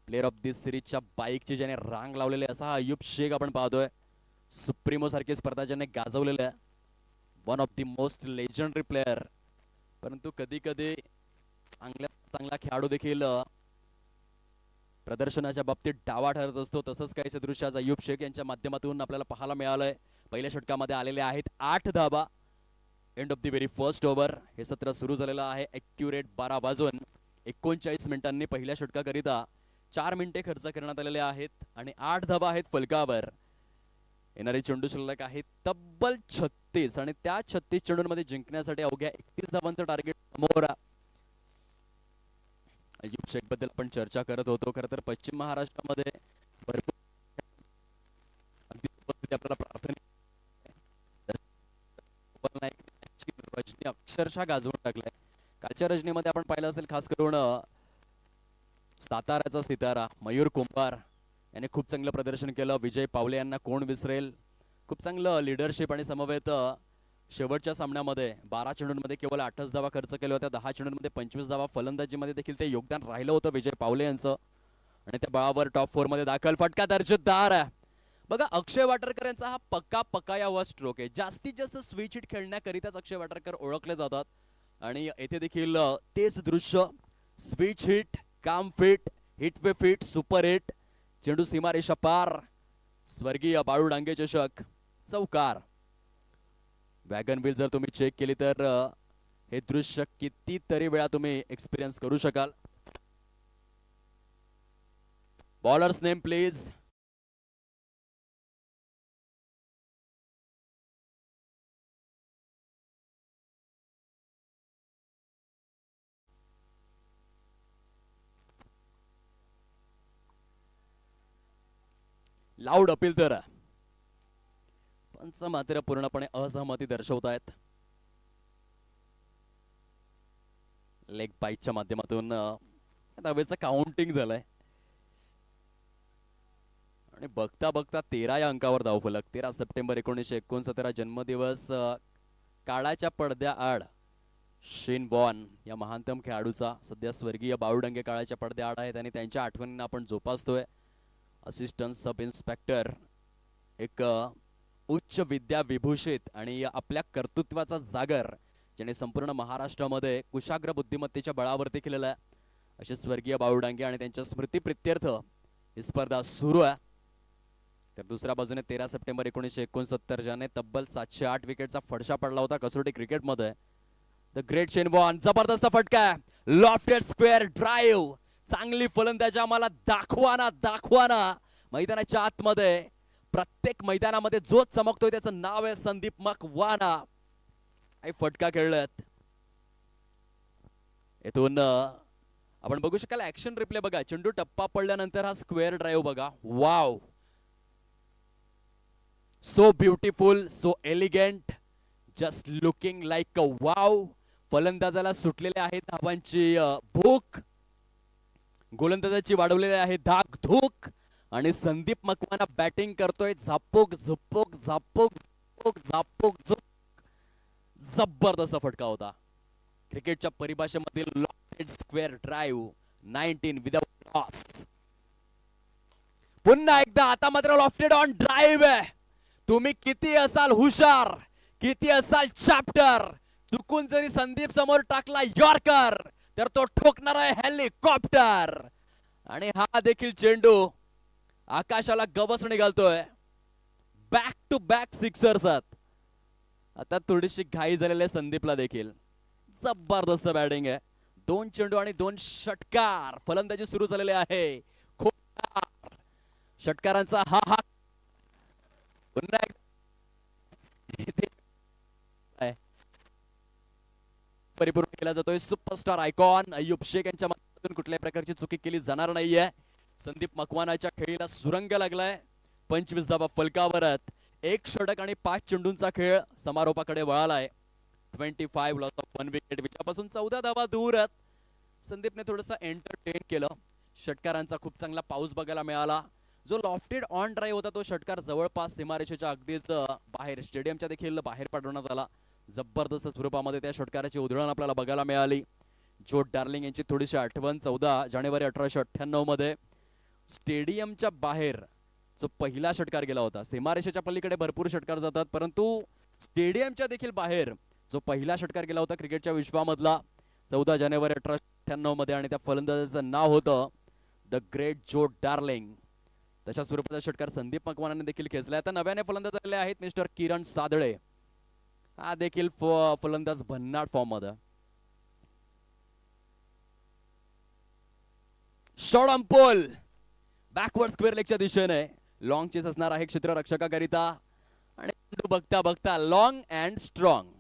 प्लेअर ऑफ दिस सिरीजच्या बाईकची ज्याने रांग लावलेली असा हा अय्यूब शेख आपण पाहतोय. सुप्रीमो सारखी स्पर्धा ज्याने गाजवलेल्या आहे. One of the most legendary player. परंतु कधी कधी चांगला खेळाडू देखील प्रदर्शनाच्या बाबतीत डावा ठरत असतो. तसंच काहीसे दृश्य आज अय्यूब शेख यांच्या माध्यमातून आपल्याला पाहायला मिळालंय. पहिल्या षटकामध्ये आलेले आहेत 8 धावा. End of the very first over. हे सत्र सुरू झालेलं आहे ॲक्युरेट 12 वाजून 39 मिनिटांनी. पहिल्या षटकाकरिता 4 मिनिटे खर्च करण्यात आलेले आहेत आणि 8 धावा आहेत फलकावर. येणारे चेंडू शिल्लक आहेत तब्बल 36 आणि त्या 36 चेंडूंमध्ये जिंकण्यासाठी अवघ्या 31 धावांचं टार्गेट समोर. अय्यूब शेख बद्दल आपण चर्चा करत होतो. खरं तर पश्चिम महाराष्ट्रामध्ये भरपूर आपल्याला प्रार्थना रजनी अक्षरशः गाजवून टाकलाय. कालच्या रजनीमध्ये आपण पाहिलं असेल खास करून साताऱ्याचा सितारा मयूर कुंभार याने खूप चांगलं प्रदर्शन केलं. विजय पावले यांना कोण विसरेल. खूप चांगलं लिडरशिप आणि समवेत शेवटच्या सामन्यामध्ये 12 चेंडूंमध्ये केवळ 8च धावा खर्च केल्या होत्या. 10 चेंडूंमध्ये 25 धावा. फलंदाजीमध्ये देखील ते योगदान राहिलं होतं विजय पावले यांचं आणि त्या बळावर टॉप 4 मध्ये दाखल. फटका दर्जेदार आहे. बघा अक्षय वाटरकर यांचा हा पक्का यावा स्ट्रोक आहे. जास्तीत जास्त स्विच हिट खेळण्याकरिताच अक्षय वाटरकर ओळखले जातात आणि येथे देखील तेच दृश्य. स्विच हिट, काम फिट, हिट पे फिट, सुपर हिट, चेंडू सीमारेषा पार, स्वर्गीय बाळू डांगे चषक, चौकार. वॅगन व्हील जर तुम्ही चेक केली तर हे दृश्य कितीतरी वेळा तुम्ही एक्सपिरियन्स करू शकाल. Bowlers name please. Loud appeal तर पंच मात्र पूर्णपणे असहमती दर्शवतायत. लेग बाईकच्या माध्यमातून धावेचं काउंटिंग झालंय आणि बघता बघता 13 या अंकावर धावफलक. 13 सप्टेंबर 1969 जन्मदिवस. काळाच्या पडद्याआड शेन वॉर्न या महानतम खेळाडूचा. सध्या स्वर्गीय बाळू डांगे काळाच्या पडद्याआड आहेत आणि त्यांच्या आठवणींना आपण जोपासतोय. असिस्टंट सब इन्स्पेक्टर, एक उच्च विद्या विभूषित आणि आपल्या कर्तृत्वाचा जागर, ज्याने संपूर्ण महाराष्ट्रामध्ये कुशाग्र बुद्धिमत्तेच्या बळावरती केलेला आहे, असे स्वर्गीय बाळू डांगे आणि त्यांच्या स्मृतीप्रित्यर्थ ही स्पर्धा सुरू आहे. तर दुसऱ्या बाजूने 13 सप्टेंबर 1969 ज्याने तब्बल 708 विकेटचा फडशा पडला होता कसोटी क्रिकेटमध्ये, द ग्रेट शेन वॉर्न. जबरदस्त फटका, लॉफ्टेड स्क्वेअर ड्राईव्ह, चांगली फलंदाजी आम्हाला दाखवाना. मैदानाच्या आतमध्ये प्रत्येक मैदानामध्ये जो चमकतोय त्याचं नाव आहे संदीप मकवाना. फटका खेळलेत. येथून आपण बघू शकाल ऍक्शन रिप्ले बघा. चेंडू टप्पा पडल्यानंतर हा स्क्वेअर ड्राईव्ह बघा. Wow, so beautiful, so elegant, just looking like a wow. फलंदाजाला सुटलेले आहेत धावांची भूक, गोलंदाजाची वाढवलेली आहे धाकधूक आणि संदीप मकवाना बॅटिंग करतोय झापूक झुपूक झापूक झुपूक झापूक झुपूक. जबरदस्त फटका होता. क्रिकेटच्या परिभाषेमधील lofted square drive 19 without loss. पुन्हा एकदा आता मात्र लॉफ्टेड ऑन ड्राईव्ह आहे. तुम्ही किती असाल हुशार, किती असाल चॅप्टर, चुकून जरी संदीप समोर टाकला यॉर्कर तर तो ठोकणार आहे हेलिकॉप्टर. आणि हा देखील चेंडू आकाशाला गवसणी घालतोय. Back to back sixers. आता थोडीशी घाई झालेली आहे संदीपला देखील. जबरदस्त बॅटिंग आहे. 2 चेंडू आणि 2 षटकार. फलंदाजी सुरू झालेली आहे. षटकारांचा हा पुन्हा परिपूर्ण केला जातोय. सुपरस्टार आयकॉन अय्यूब शेख यांच्या माध्यमातून कुठल्याही प्रकारची चुकी केली जाणार नाहीये. संदीप मकवानाच्या खेळीला सुरंग लागलाय. 25 धावा फलकावरत. 1 षटक आणि 5 चेंडूंचा खेळ समारोपाकडे वळालाय. 25 लॉस ऑफ 1 विकेट. विजयापासून 14 धावा दूर आहेत. संदीपने थोडंसं एंटरटेन केलं. षटकारांचा खूप चांगला पाऊस बघायला मिळाला. जो लॉफ्टेड ऑन ड्राईव्ह होता तो षटकार जवळपास सीमारेषेच्या अगदीच बाहेर, स्टेडियमच्या देखील बाहेर पाठवण्यात आला. जबरदस्त स्वरूपामध्ये त्या षटकाराची उधळण आपल्याला बघायला मिळाली. जो डार्लिंग यांची थोडीशी आठवण 14 जानेवारी 1898 मध्ये स्टेडियमच्या बाहेर जो पहिला षटकार गेला होता. सीमारेषेच्या पलीकडे भरपूर षटकार जातात, परंतु स्टेडियमच्या देखील बाहेर जो पहिला षटकार गेला होता क्रिकेटच्या विश्वामधला 14 जानेवारी 1898 मध्ये, आणि त्या फलंदाजाचं नाव होतं द ग्रेट जो डार्लिंग. तशा स्वरूपाचा षटकार संदीप मकवानाने देखील खेचलाय. आता नव्याने फलंदाज आलेले आहेत मिस्टर किरण सादळे. हा देखील फलंदाज भन्नाट फॉर्म मध्ये. Short on pole backward square लेगच्या दिशेने. लॉंग चेस असणार आहे क्षेत्ररक्षकाकरिता. आणि बघता बघता लॉंग अँड स्ट्रॉंग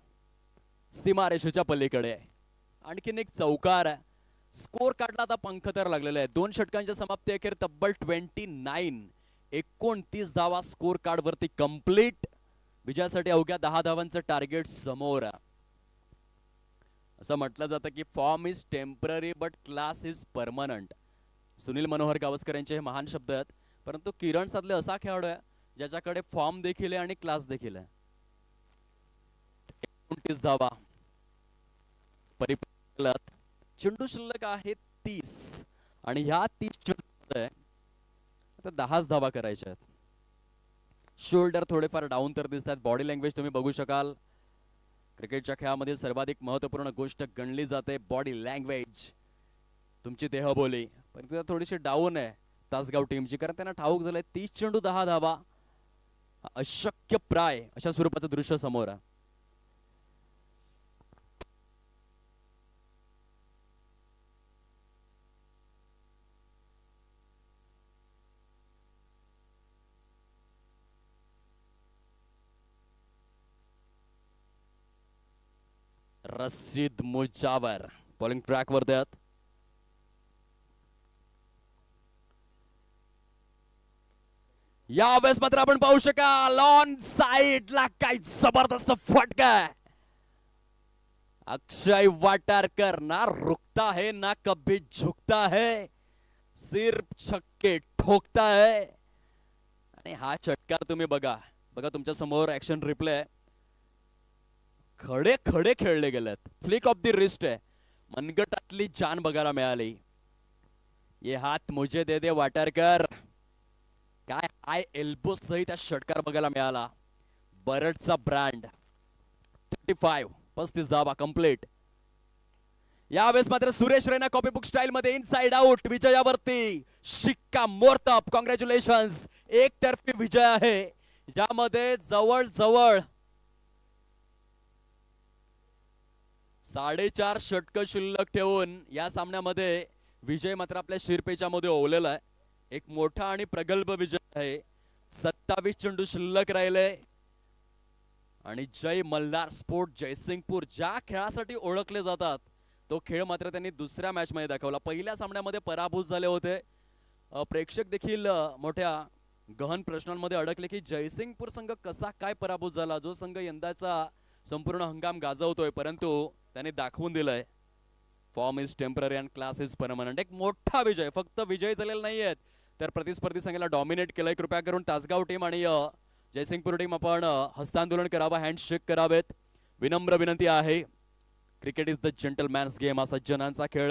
सीमारेषेच्या पलीकडे आणखीन एक चौकार. स्कोर काढला आता पंख तर लागलेला आहे. 2 षटकांच्या समाप्ती अखेर तब्बल 29 धावा स्कोर कार्ड वरती कंप्लीट. विजयासाठी अवघ्या 10 धावांचं टार्गेट समोर. असं म्हटलं जातं की form is temporary but class is permanent. Sunil Manohar Gavaskar यांचे हे महान शब्द आहेत. परंतु किरण सादळे असा खेळाडू आहे ज्याच्याकडे फॉर्म देखील आहे आणि क्लास देखील आहे. 29 धावा परिपूर्ण. चेंडू शिल्लक आहे 30 आणि ह्या 30 चेंडूमध्ये आता 10 धावा करायच्या आहेत. शोल्डर थोडेफार डाऊन तर दिसतात. बॉडी लँग्वेज तुम्ही बघू शकाल. क्रिकेटच्या खेळामध्ये सर्वाधिक महत्त्वपूर्ण गोष्ट गणली जाते बॉडी लँग्वेज, तुमची देहबोली. पण थोडीशी डाऊन आहे तासगाव टीमची, कारण त्यांना ठाऊक झालंय 30 चेंडू 10 धावा अशक्य प्राय अशा स्वरूपाचं दृश्य समोर आहे. रशीद मुजावर बॉलिंग ट्रॅक वर द्यात. यावेळेस मात्र आपण पाहू शकाल ऑन साइडला काय जबरदस्त फटका. अक्षय वाटारकर ना रुकता है ना कभी झुकता है, सिर्फ छक्के ठोकता है. आणि हा षटकार तुम्ही बघा तुमच्या समोर ऍक्शन रिप्ले. खडे खडे खेळले गेलेत. फ्लिक ऑफ द रिस्ट आहे. मनगटातली जान बघायला मिळाली. ये हात मुझे दे दे वाटारकर. काय आय एल्बो सहित त्या षटकार बघायला मिळाला. बरडचा ब्रँड 35 धावा कंप्लीट. यावेळेस मात्र सुरेश रैना कॉपीबुक स्टाईल मध्ये इनसाइड आउट विजयावरती शिक्का मोर्तब. कॉंग्रॅच्युलेशन्स. एकतर्फी विजय आहे ज्यामध्ये जवळ 4.5 षटक शिल्लक ठेवून या सामन्यामध्ये विजय मात्र आपल्या शिरपेच्या मध्ये ओवलेला आहे. एक मोठा आणि प्रगल्भ विजय आहे. 27 चेंडू शिल्लक राहिले आणि जय मल्हार स्पोर्ट जयसिंगपूर ज्या खेळासाठी ओळखले जातात तो खेळ मात्र त्यांनी दुसऱ्या मॅच मध्ये दाखवला. पहिल्या सामन्यामध्ये पराभूत झाले होते. प्रेक्षक देखील मोठ्या गहन प्रश्नांमध्ये अडकले की जयसिंगपूर संघ कसा काय पराभूत झाला, जो संघ यंदाचा संपूर्ण हंगाम गाजवतोय, परंतु त्यांनी दाखवून दिलंय form is temporary and class is permanent. एक मोठा विजय. फक्त विजय झालेला नाहीयेत तर प्रतिस्पर्धी संघाला डॉमिनेट केलंय. कृपया करून तासगाव टीम आणि जयसिंगपूर टीम आपण हस्तांदोलन करावं, हँडशेक करावेत, विनम्र विनंती आहे. Cricket is the gentleman's game. हा सज्जनांचा खेळ.